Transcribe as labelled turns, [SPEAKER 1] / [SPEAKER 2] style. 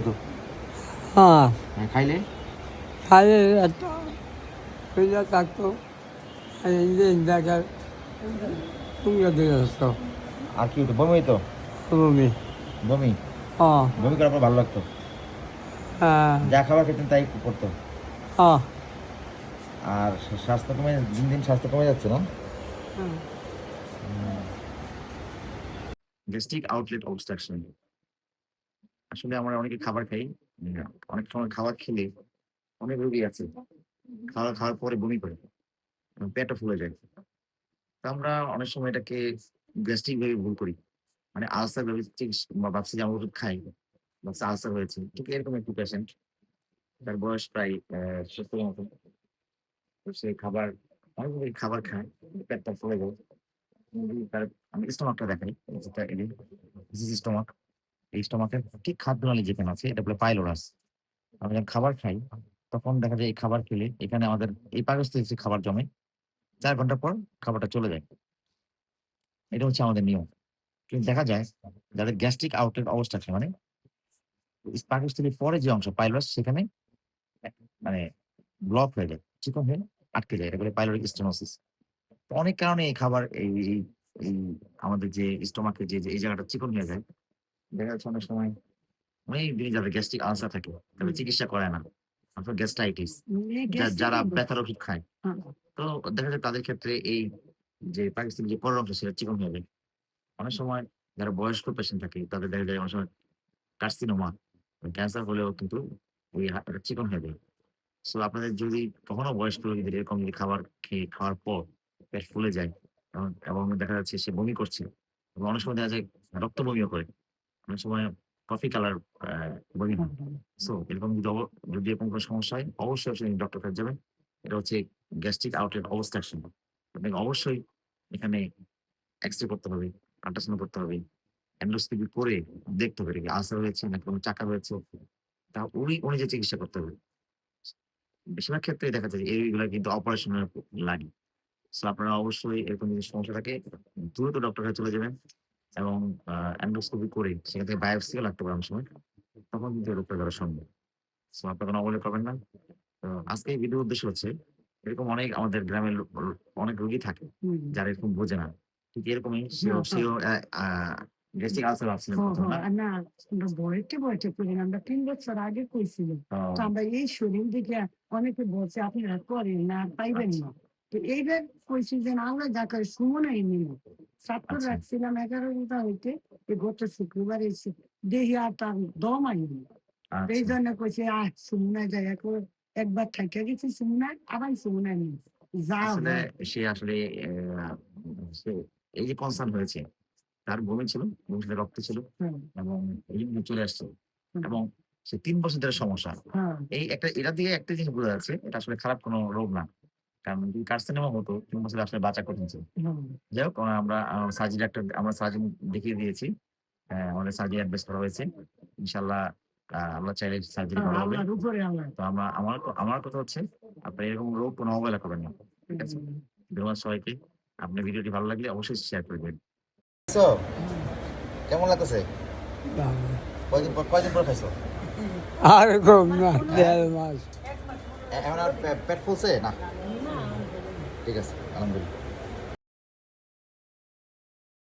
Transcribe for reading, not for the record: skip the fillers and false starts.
[SPEAKER 1] তো
[SPEAKER 2] হ্যাঁ
[SPEAKER 1] খাইলে
[SPEAKER 2] খাইলে একটা শরীরে থাকতো আর ইঞ্জিন দেখার সঙ্গে দিয়ে আসতো
[SPEAKER 1] আর কি হতো? বমি হইতো?
[SPEAKER 2] বমি
[SPEAKER 1] বমি
[SPEAKER 2] হ্যাঁ
[SPEAKER 1] বমি করার পর ভালো লাগতো?
[SPEAKER 2] হ্যাঁ
[SPEAKER 1] যা খাবার খেতেন তাই করতো?
[SPEAKER 2] হ্যাঁ
[SPEAKER 1] আর স্বাস্থ্য কমে দিন দিন স্বাস্থ্য কমে যাচ্ছে না? Gastric outlet obstruction. আসলে আমরা অনেকে খাবার খাই, অনেক সময় খাবার খেলে অনেক রোগী আছে খাবার খাওয়ার পরে বমি করে এবং পেটও ফুলে যায়। তো আমরা অনেক সময় এটাকে গ্যাস্ট্রিক ভেবে ভুল করি, মানে আলসার ভেবে ঠিক বা ভাবছি যে আমরা ওষুধ খাই, ভাবছি আলসার হয়েছে। ঠিক এরকম একটি পেশেন্ট, তার বয়স প্রায় ৭০ মতো। তো সে খাবার অনেকগুলি খাবার খায়, পেটটা ফুলে যায়। তার আমি স্টোমাকটা দেখাই, যেটা স্টোমাক। এই স্টোমাকের ঠিক খাদ্যনালী যেখানে আছে এটা বলে পাইলোরাস। আমরা যখন খাবার খাই তখন দেখা যায় এই খাবার খেলে এখানে আমাদের এই পাকস্থলীতে যে খাবার জমে, ৪ ঘন্টা পর খাবারটা চলে যায়। এটা হচ্ছে আমাদের নিয়ম। কিন্তু দেখা যায় যাদের গ্যাস্ট্রিক আউটলেট অবস্ট্রাকশন, মানে পাকস্থলীর পরে যে অংশ পাইলোরাস, সেখানে মানে ব্লক হয়ে যায়, চিকন হয়ে আটকে যায়। এটা বলে পাইলোরিক স্টেনোসিস। তো অনেক কারণে এই খাবার এই আমাদের যে স্টোমাকে যে এই জায়গাটা চিকন হয়ে যায়। দেখা যাচ্ছে অনেক সময় অনেক দিন যাদের গ্যাস্ট্রিক আলসার থাকে তাদের চিকিৎসা করায় না, অথবা গ্যাস্ট্রাইটিস, যারা ব্যথার ওষুধ খায়। তো দেখা যায় তাদের ক্ষেত্রে এই যে পাকস্থলীর যে পরের অংশ সেটা চিকন হয়ে যায়। অনেক সময় যারা বয়স্ক পেশেন্ট থাকে তাদের দেখা যায় অনেক সময় কার্সিনোমা, ক্যান্সার হলেও কিন্তু ওই চিকন হয়ে যায়। সো আপনাদের যদি কখনো বয়স্ক রোগীদের এরকম যদি খাবার খাওয়ার পর পেট ফুলে যায় এবং দেখা যাচ্ছে সে বমি করছে, এবং অনেক সময় দেখা যায় রক্ত বমিও করে, অনেক সময় কফি কালার বমি হয়। সো এরকম যদি এরকম কোনো সমস্যা হয় অবশ্যই আপনি ডক্টর কাছে যাবেন। এটা হচ্ছে গ্যাস্ট্রিক আউটলেট অবস্ট্রাকশন। আপনাকে অবশ্যই এখানে এক্স-রে করতে হবে, আল্ট্রাসাউন্ড করতে হবে, এন্ডোস্কোপি করে দেখতে হবে এটা কি আলসার হয়েছে নাকি কোনো চাকা হয়েছে। তা ওই অনুযায়ী চিকিৎসা করতে হবে। বেশিরভাগ ক্ষেত্রেই দেখা যায় যে এইগুলা কিন্তু অপারেশনের লাগে। সো আপনারা অবশ্যই এরকম যদি সমস্যা থাকে দ্রুত ডক্টরের কাছে চলে যাবেন, এবং এন্ডোস্কোপি করে সেখান থেকে বায়োপসিও লাগতে পারে অনেক সময়। তখন কিন্তু রোগটা ধরা সম্ভব। সো আপনারা কোনো অবহেলা করবেন না। তো আজকে এই ভিডিওর উদ্দেশ্য হচ্ছে, এরকম অনেক আমাদের গ্রামের অনেক রোগী থাকে যারা এরকম বোঝে না। ঠিক এরকমই সেও গ্যাস্ট্রিক আলসার ভাবছিলেন প্রথম না?
[SPEAKER 3] না, আমরা বয়সে বয়সে করি না। আমরা ৩ বছর আগে কইছিল।
[SPEAKER 1] ও
[SPEAKER 3] তো আমরা এই শরীর দেখে অনেকে বলছে আপনারা করেন না, পাইবেন
[SPEAKER 1] আচ্ছা,
[SPEAKER 3] না। তো এইবার কইছি যে আমরা যা করে সুমনাই নিল। সাতপুর
[SPEAKER 1] আচ্ছা,
[SPEAKER 3] রাখছিলাম ১১টা হইতে, গত শুক্রবার এসে দেখি আর তার দম আইনি। এই
[SPEAKER 1] আচ্ছা।
[SPEAKER 3] জন্য কইছে সুমনায় যাই একবার থাইকা গেছি সুমনায়, আবার সুমনায় নিই যা
[SPEAKER 1] আসলে
[SPEAKER 3] হয়।
[SPEAKER 1] সে আসলে সে এই যে কনসার্ন হয়েছে, তার বমি ছিল, বমির সাথে রক্ত ছিল,
[SPEAKER 3] হুম,
[SPEAKER 1] এবং এই চলে আসছে,
[SPEAKER 3] হুম,
[SPEAKER 1] এবং সে ৩ বছর ধরে সমস্যা।
[SPEAKER 3] হ্যাঁ,
[SPEAKER 1] এই একটা এটা দিয়ে একটা জিনিস বোঝা যাচ্ছে এটা আসলে খারাপ কোনো রোগ না। কারণ যদি কার্সিনোমা হতো ৩ বছরে আসলে বাঁচা কঠিন ছিল।
[SPEAKER 3] হুম।
[SPEAKER 1] যাই হোক আমরা আমরা সার্জন দেখিয়ে দিয়েছি। আমাদের সার্জারি অ্যাডভাইস করা হয়েছে। ইনশাআল্লাহ আমরা চাইলে সার্জারি ভালো হবে।
[SPEAKER 3] আল্লাহর উপরে আল্লাহ।
[SPEAKER 1] তো আমার কথা হচ্ছে আপনার এরকম রোগ কোনো অবহেলা করবেন না। ঠিক আছে?
[SPEAKER 3] হুম,
[SPEAKER 1] ধন্যবাদ সবাইকে। আপনার ভিডিওটি ভালো লাগলে অবশ্যই শেয়ার করবেন।
[SPEAKER 3] হুম।
[SPEAKER 1] কেমন লাগতেছে? কয়দিন পর খাইছো?
[SPEAKER 2] আর কম না ১.৫ মাস
[SPEAKER 1] এখন আর পেট ফুলছে না? ঠিক আছে, আলহামদুলিল্লাহ।